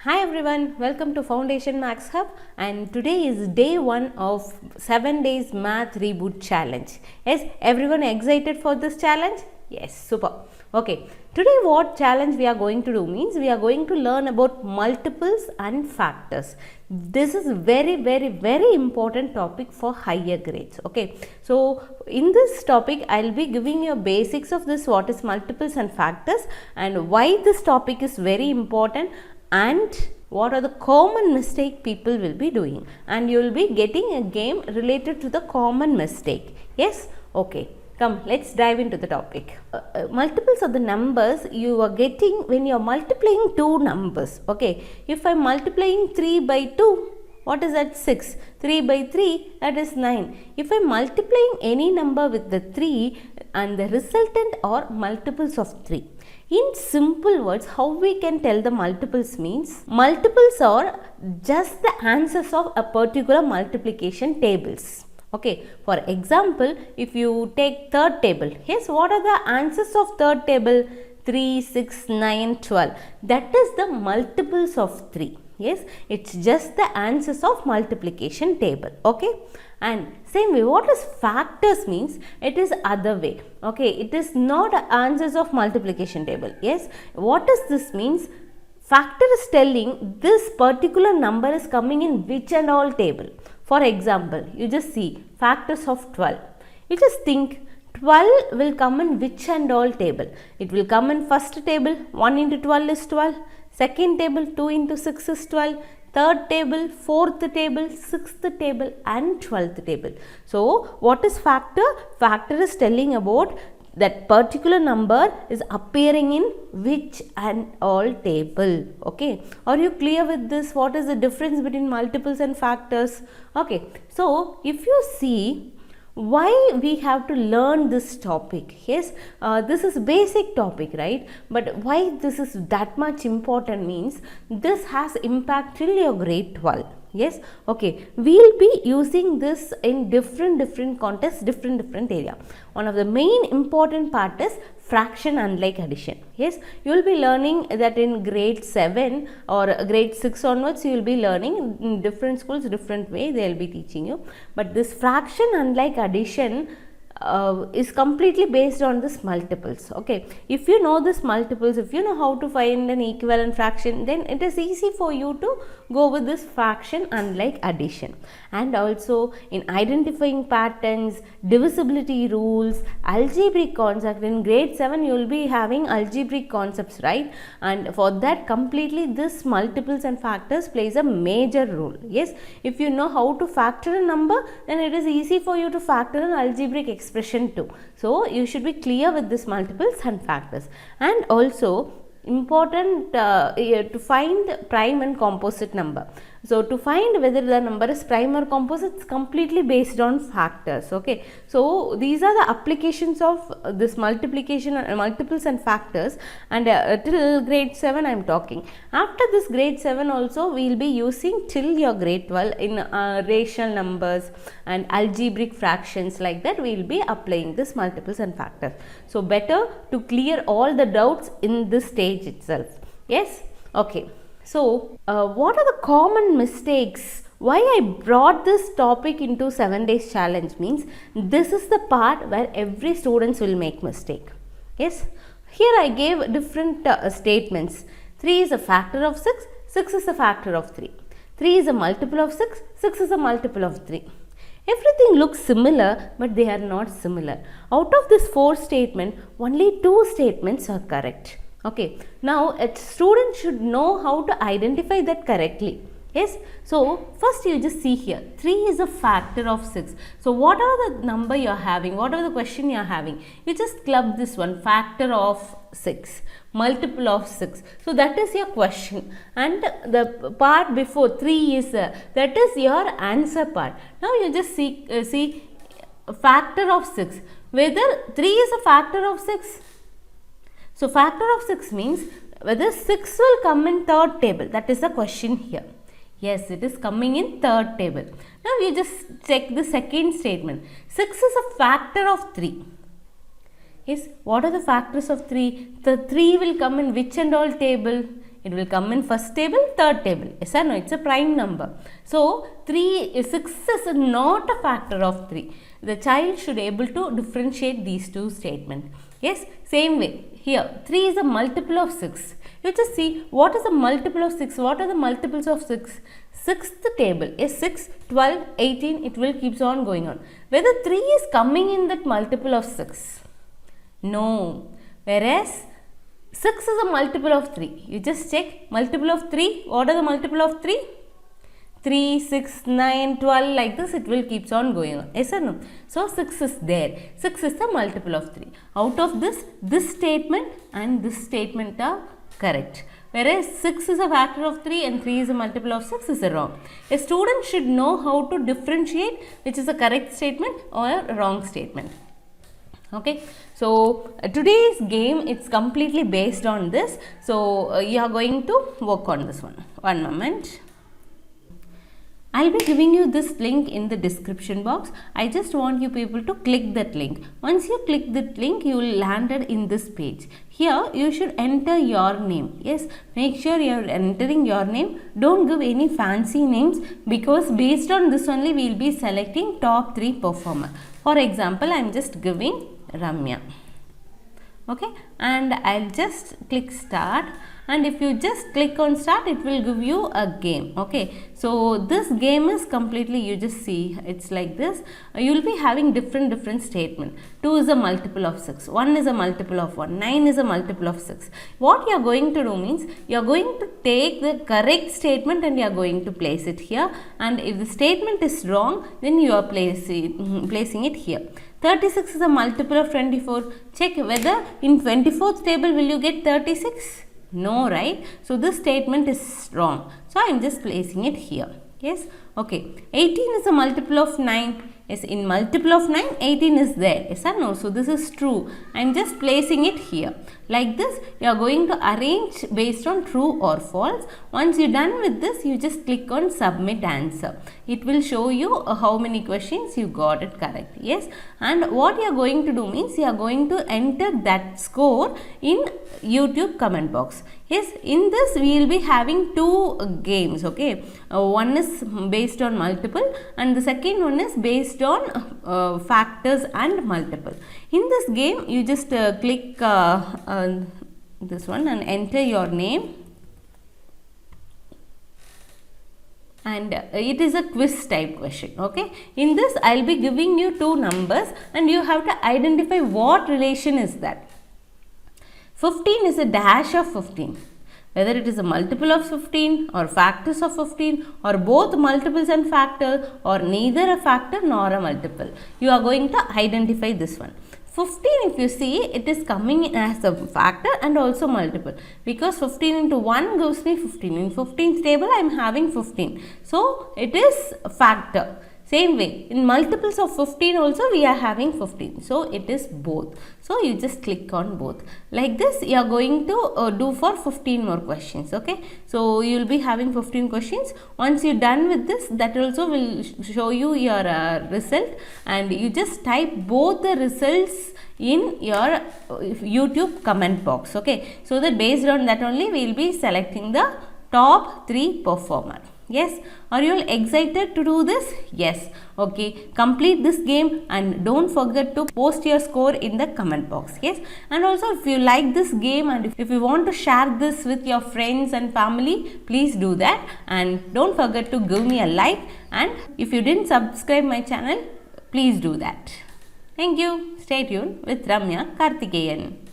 Hi everyone, welcome to Foundation Max Hub, and today is day 1 of 7 days math reboot challenge. Yes, everyone excited for this challenge? Yes, super. Okay, today what challenge we are going to do means we are going to learn about multiples and factors. This is very important topic for higher grades. Okay, so in this topic I'll be giving you basics of this, what is multiples and factors, and why this topic is very important, and what are the common mistake people will be doing, and you will be getting a game related to the common mistake. Yes, okay, come, let's dive into the topic. Multiples of the numbers you are getting when you are multiplying two numbers. Okay, if I am multiplying 3 by 2, what is that? 6. 3 by 3, that is 9. If I am multiplying any number with the 3 and the resultant are multiples of 3. In simple words, how we can tell the multiples means, multiples are just the answers of a particular multiplication tables. Okay, for example, if you take third table, yes, what are the answers of third table? 3, 6, 9, 12. That is the multiples of 3. Yes, it's just the answers of multiplication table. Okay, and same way, what is factors means, it is other way. Okay, it is not answers of multiplication table. Yes, what does this means? Factor is telling this particular number is coming in which and all table. For example, you just see factors of 12. You just think 12 will come in which and all table. It will come in first table, 1 into 12 is 12. Second table, 2 into 6 is 12. Third table, fourth table, sixth table and 12th table. So, what is factor? Factor is telling about that particular number is appearing in which and all table. Okay, are you clear with this? What is the difference between multiples and factors? Okay, so if you see why we have to learn this topic, yes, this is basic topic, right? But why this is that much important means, this has impact till your grade 12. Yes, okay, we'll be using this in different contexts, different area. One of the main important part is fraction unlike addition. Yes, you will be learning that in grade 7 or grade 6 onwards, you will be learning in different schools, different way they will be teaching you. But this fraction unlike addition is completely based on this multiples. Okay, if you know this multiples, if you know how to find an equivalent fraction, then it is easy for you to go with this fraction unlike addition. And also in identifying patterns, divisibility rules, algebraic concept, in grade 7 you will be having algebraic concepts, right? And for that completely this multiples and factors plays a major role. Yes, if you know how to factor a number, then it is easy for you to factor an algebraic expression too. So you should be clear with this multiples and factors. And also important to find prime and composite number. So to find whether the number is prime or composite, it's completely based on factors. Okay, so these are the applications of this multiplication and multiples and factors, and till grade 7 I am talking. After this grade 7 also we will be using till your grade 12 in rational numbers and algebraic fractions, like that we will be applying this multiples and factors. So better to clear all the doubts in this stage itself. Yes, okay. So, what are the common mistakes? Why I brought this topic into 7 days challenge means, this is the part where every students will make mistake. Yes, here I gave different statements. 3 is a factor of 6, 6 is a factor of 3. 3 is a multiple of 6, 6 is a multiple of 3. Everything looks similar, but they are not similar. Out of this 4 statements, only 2 statements are correct. Okay, now a student should know how to identify that correctly. Yes, so first you just see here, 3 is a factor of 6. So what are the number you are having, what are the question you are having? You just club this one, factor of 6, multiple of 6. So that is your question, and the part before 3 is that is your answer part. Now you just see factor of 6, whether 3 is a factor of 6. So factor of 6 means whether 6 will come in third table, that is the question here. Yes, it is coming in third table. Now you just check the second statement. 6 is a factor of 3. Yes, what are the factors of 3? The 3 will come in which and all table? It will come in first table, third table. Yes or no? It's a prime number. So 6 is not a factor of 3. The child should able to differentiate these two statements. Yes, same way. Here 3 is a multiple of 6. You just see what is the multiple of 6. What are the multiples of 6? Sixth table is 6, 12, 18. It will keeps on going on. Whether 3 is coming in that multiple of 6? No. Whereas 6 is a multiple of 3. You just check multiple of 3. What are the multiple of 3? 3, 6, 9, 12, like this it will keeps on going on. Yes or no? So 6 is there. 6 is the multiple of 3. Out of this statement and this statement are correct. Whereas 6 is a factor of 3 and 3 is a multiple of 6 is a wrong. A student should know how to differentiate which is a correct statement or a wrong statement. Okay, so today's game it's completely based on this. So you are going to work on this one. One moment. I'll be giving you this link in the description box. I just want you people to click that link. Once you click that link, you will landed in this page. Here, you should enter your name. Yes, make sure you are entering your name. Don't give any fancy names because based on this only we will be selecting top 3 performer. For example, I am just giving Ramya. Okay, and I'll just click start, and if you just click on start it will give you a game. Okay, so this game is completely, you just see it's like this. You will be having different statement. 2 is a multiple of 6, 1 is a multiple of 1, 9 is a multiple of 6. What you are going to do means you are going to take the correct statement and you are going to place it here, and if the statement is wrong then you are placing it here. 36 is a multiple of 24. Check whether in 24th table will you get 36? No, right? So this statement is wrong. So I am just placing it here. Yes. Okay. 18 is a multiple of 9. Yes, in multiple of 9, 18 is there. Yes or no? So this is true. I am just placing it here. Like this, you are going to arrange based on true or false. Once you are done with this, you just click on submit answer. It will show you how many questions you got it correct. Yes. And what you are going to do means you are going to enter that score in YouTube comment box. Yes, in this we will be having 2 games. Okay, one is based on multiple and the second one is based on factors and multiple. In this game you just click this one and enter your name, and it is a quiz type question. Okay, in this I will be giving you 2 numbers and you have to identify what relation is that. 15 is a dash of 15. Whether it is a multiple of 15 or factors of 15 or both multiples and factors or neither a factor nor a multiple. You are going to identify this one. 15, if you see, it is coming as a factor and also multiple, because 15 into 1 gives me 15. In 15th table I am having 15. So it is a factor. Same way, in multiples of 15 also we are having 15. So it is both. So you just click on both. Like this you are going to do for 15 more questions. Okay. So you will be having 15 questions. Once you are done with this, that also will show you your result, and you just type both the results in your YouTube comment box. Okay. So that based on that only we will be selecting the top 3 performer. Yes, are you all excited to do this? Yes. Okay, complete this game and don't forget to post your score in the comment box. Yes, and also if you like this game and if you want to share this with your friends and family, please do that, and don't forget to give me a like, and if you didn't subscribe my channel, please do that. Thank you. Stay tuned with Ramya Karthikeyan.